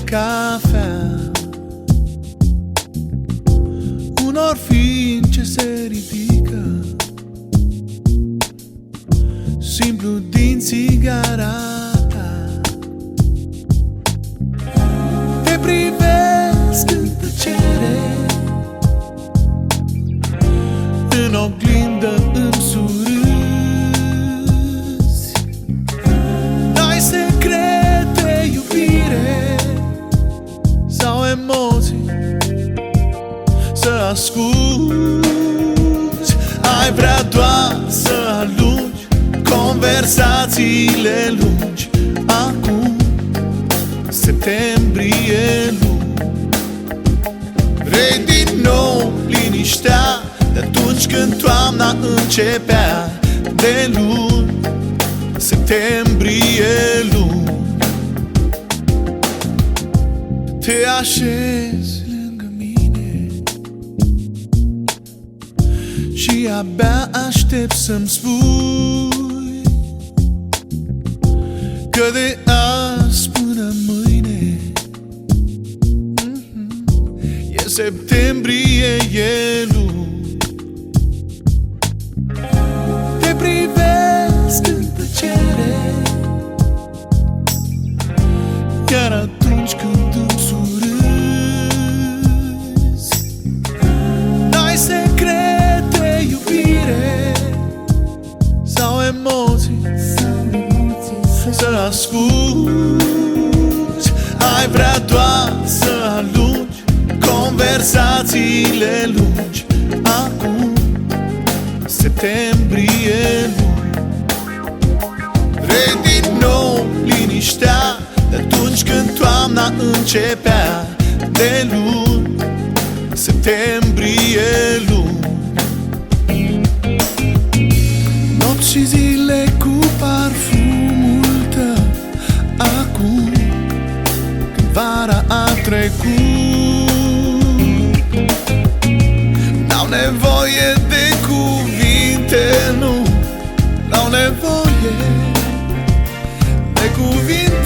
cafea. Unor fiind ce se ridică simplu din țigara ta. Te privesc în tăcere, în oglindă îmi surâzi. N-ai secrete, iubire sau emoții să asculți. Ai vrea doar să alungi conversațiile lungi. Acum septembrie lung, vrei din nou liniștea de atunci când toamna începea. De luni, septembrie lung, te așezi lângă mine și abia aștept să-mi spui că de azi până mâine e septembrie, e lung. Te privesc în tăcere, chiar atunci când îmi surâzi. N-ai secrete, iubire sau emoții să asculți. Ai vrea doar să alungi conversațiile lungi. Acum septembrie lung, vrei din nou liniștea de atunci când toamna începea. De luni, septembrie lung, nopți și zile cu parfumul tău. Acum când vara a trecut, n-au nevoie de cuvinte, nu, n-au nevoie de cuvinte.